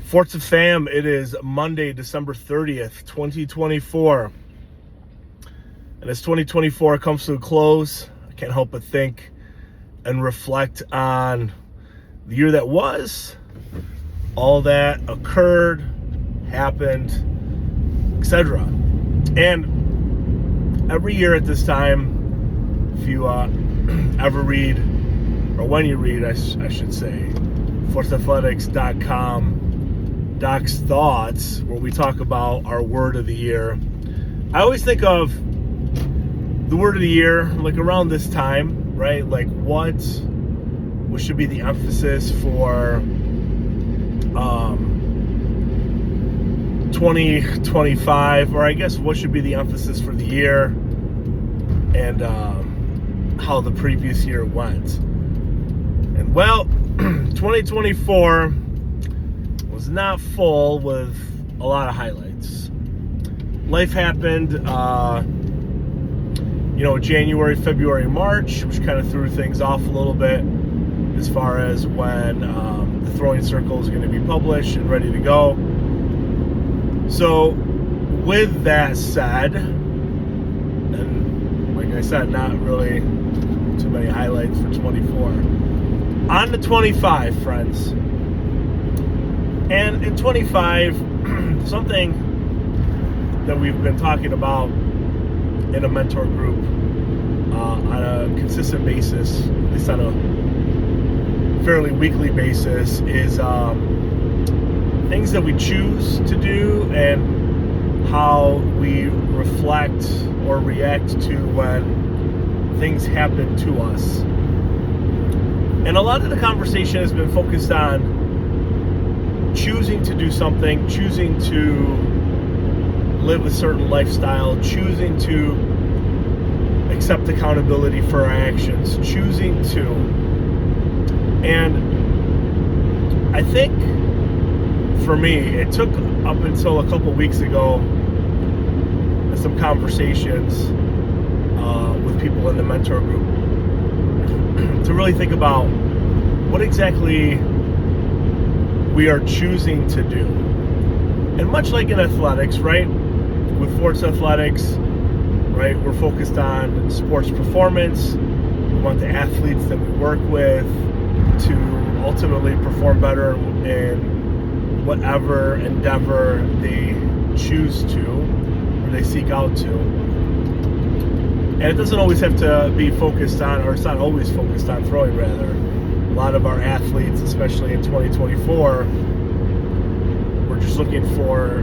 Forza fam, it is Monday, December 30th, 2024. And as 2024 comes to a close, I can't help but think and reflect on the year that was, all that occurred, happened, etc. And every year at this time, if you ever read, or when you read, I should say, forceathletics.com, Doc's Thoughts, where we talk about our word of the year, I always think of the word of the year like around this time, right? Like what should be the emphasis for 2025, or I guess what should be the emphasis for the year, and how the previous year went. And well, 2024 was not full with a lot of highlights. Life happened, January, February, March, which kind of threw things off a little bit as far as when the throwing circle is going to be published and ready to go. So with that said, and like I said, not really too many highlights for 24. On to 25, friends. And in 25, something that we've been talking about in a mentor group on a consistent basis, at least on a fairly weekly basis, is things that we choose to do and how we reflect or react to when things happen to us. And a lot of the conversation has been focused on choosing to do something, choosing to live a certain lifestyle, choosing to accept accountability for our actions, choosing to. And I think for me, it took up until a couple weeks ago some conversations with people in the mentor group to really think about what exactly we are choosing to do. And much like in athletics, right? With Forza Athletics, right, we're focused on sports performance. We want the athletes that we work with to ultimately perform better in whatever endeavor they choose to, or they seek out to. And it doesn't always have to be focused on, or it's not always focused on throwing, rather. A lot of our athletes, especially in 2024, we're just looking for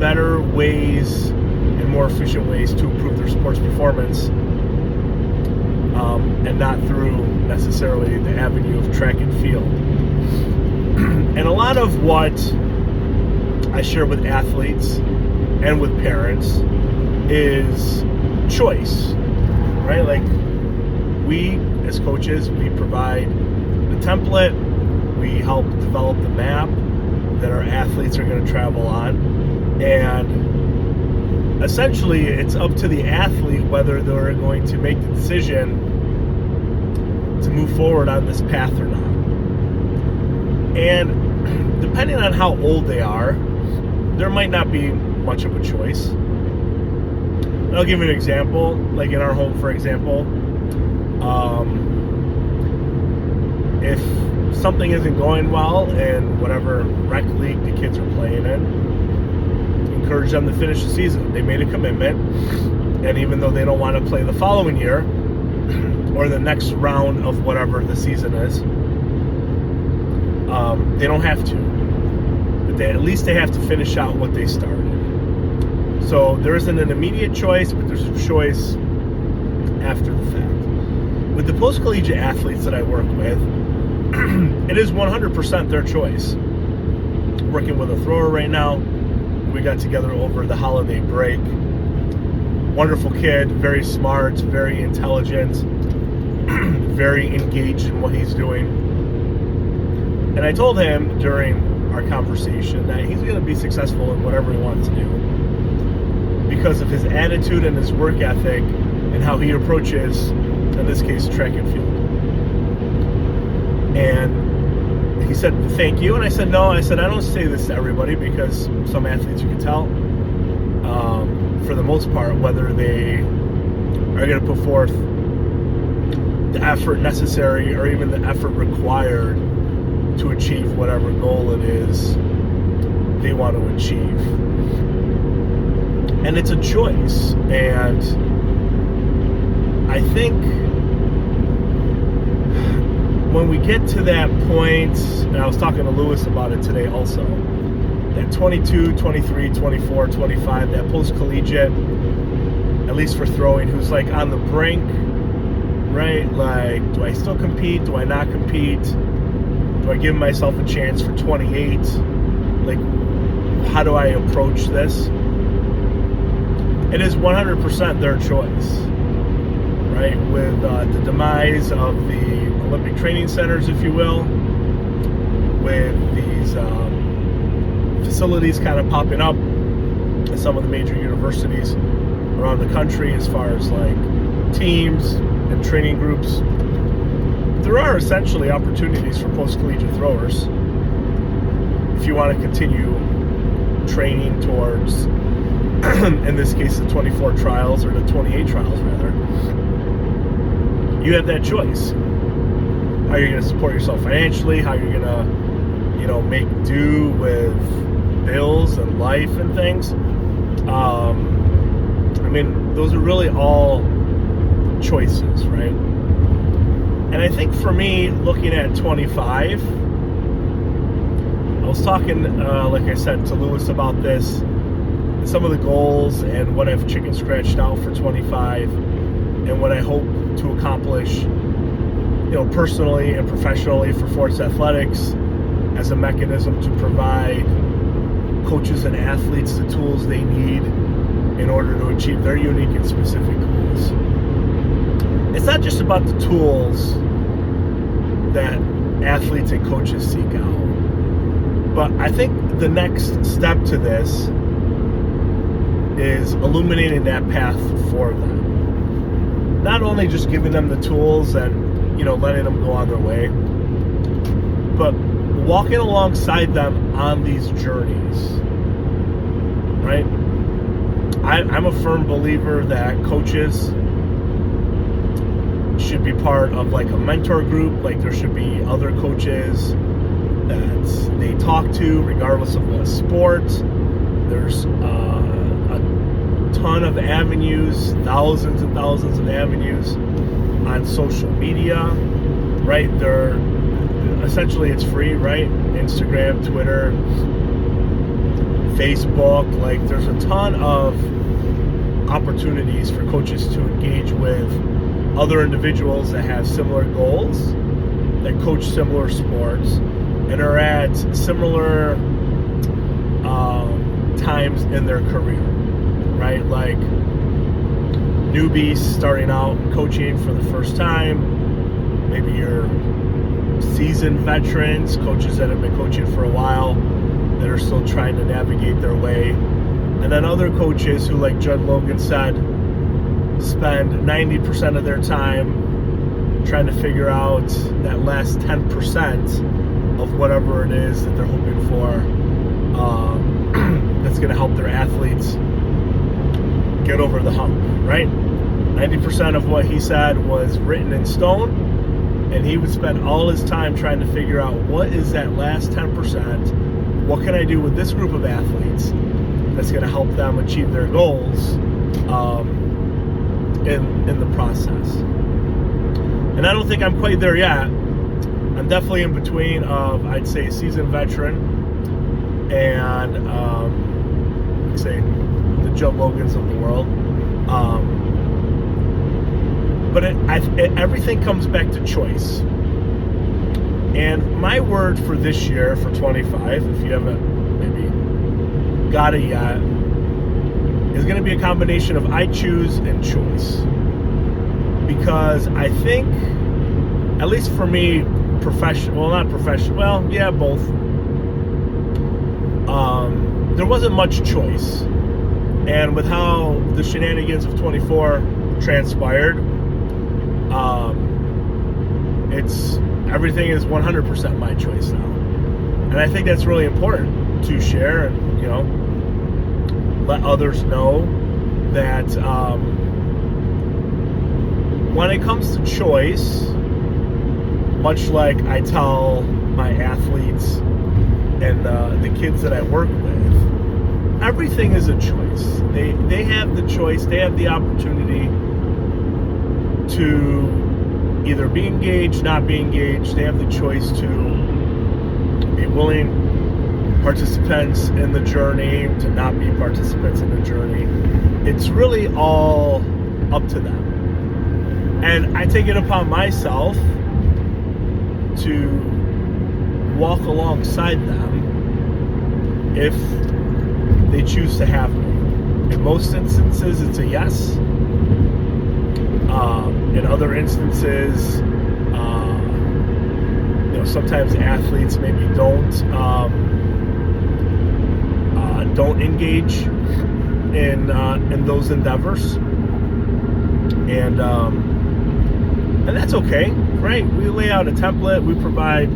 better ways and more efficient ways to improve their sports performance, and not through necessarily the avenue of track and field. And a lot of what I share with athletes and with parents is choice, right? Like, we as coaches, we provide the template, we help develop the map that our athletes are going to travel on, and essentially it's up to the athlete whether they're going to make the decision to move forward on this path or not. And depending on how old they are, there might not be much of a choice. I'll give you an example. Like in our home, for example, if something isn't going well in whatever rec league the kids are playing in, encourage them to finish the season. They made a commitment, and even though they don't want to play the following year or the next round of whatever the season is, they don't have to. But at least they have to finish out what they started. So there isn't an immediate choice, but there's a choice after the fact. With the post-collegiate athletes that I work with, it is 100% their choice. Working with a thrower right now. We got together over the holiday break. Wonderful kid, very smart, very intelligent, very engaged in what he's doing. And I told him during our conversation that he's going to be successful in whatever he wants to do because of his attitude and his work ethic and how he approaches, in this case, track and field. And he said, thank you. And I said, no. I said, I don't say this to everybody, because some athletes, you can tell, for the most part, whether they are going to put forth the effort necessary or even the effort required to achieve whatever goal it is they want to achieve. And it's a choice. And I think when we get to that point, and I was talking to Lewis about it today also, at 22, 23, 24, 25, that post-collegiate, at least for throwing, who's like on the brink, right? Like, do I still compete? Do I not compete? Do I give myself a chance for 28? Like, how do I approach this? It is 100% their choice, right? With the demise of the Olympic training centers, if you will, with these facilities kind of popping up at some of the major universities around the country, as far as like teams and training groups, there are essentially opportunities for post-collegiate throwers if you want to continue training towards, in this case, the 24 trials, or the 28 trials rather. You have that choice. How you're going to support yourself financially, how you're going to, you know, make do with bills and life and things. I mean, those are really all choices, right? And I think for me, looking at 25, I was talking, like I said, to Lewis about this, some of the goals and what I've chicken scratched out for 25, and what I hope to accomplish, you know, personally and professionally for Force Athletics, as a mechanism to provide coaches and athletes the tools they need in order to achieve their unique and specific goals. It's not just about the tools that athletes and coaches seek out, but I think the next step to this is illuminating that path for them. Not only just giving them the tools and, you know, letting them go on their way, but walking alongside them on these journeys, right? I'm a firm believer that coaches should be part of like a mentor group. Like, there should be other coaches that they talk to regardless of what sport. There's a ton of avenues, thousands and thousands of avenues on social media, right? They're essentially, it's free, right? Instagram, Twitter, Facebook. Like, there's a ton of opportunities for coaches to engage with other individuals that have similar goals, that coach similar sports, and are at similar times in their career, right? Like newbies starting out and coaching for the first time, maybe you're seasoned veterans, coaches that have been coaching for a while, that are still trying to navigate their way. And then other coaches who, like Judd Logan said, spend 90% of their time trying to figure out that last 10% of whatever it is that they're hoping for, that's going to help their athletes get over the hump, right? 90% of what he said was written in stone, and he would spend all his time trying to figure out, what is that last 10%? What can I do with this group of athletes that's going to help them achieve their goals in the process? And I don't think I'm quite there yet. I'm definitely in between of, I'd say, a seasoned veteran and I'd say the Joe Logans of the world. But everything comes back to choice. And my word for this year, for 25, if you haven't maybe got it yet, is going to be a combination of I choose and choice. Because I think, at least for me, both. There wasn't much choice. And with how the shenanigans of 24 transpired, everything is 100% my choice now. And I think that's really important to share and, let others know that when it comes to choice, much like I tell my athletes and the kids that I work with, everything is a choice. They have the choice, they have the opportunity to either be engaged, not be engaged. They have the choice to be willing participants in the journey, to not be participants in the journey. It's really all up to them. And I take it upon myself to walk alongside them if they choose to have me. In most instances, it's a yes. In other instances, sometimes athletes maybe don't engage in those endeavors, and that's okay, right? We lay out a template, we provide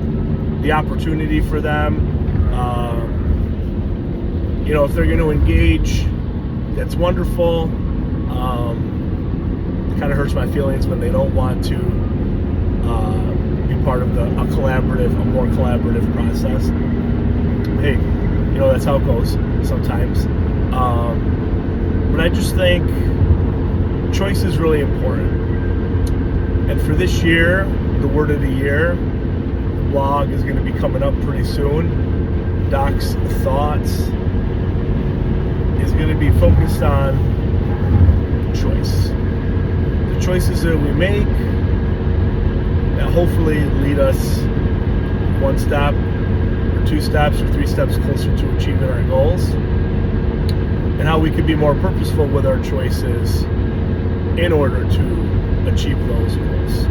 the opportunity for them. If they're going to engage, that's wonderful. It kind of hurts my feelings when they don't want to be part of a more collaborative process. Hey, that's how it goes sometimes. But I just think choice is really important. And for this year, the word of the year blog is going to be coming up pretty soon. Doc's thoughts is going to be focused on choice. The choices that we make that hopefully lead us one step or two steps or three steps closer to achieving our goals, and how we can be more purposeful with our choices in order to achieve those goals.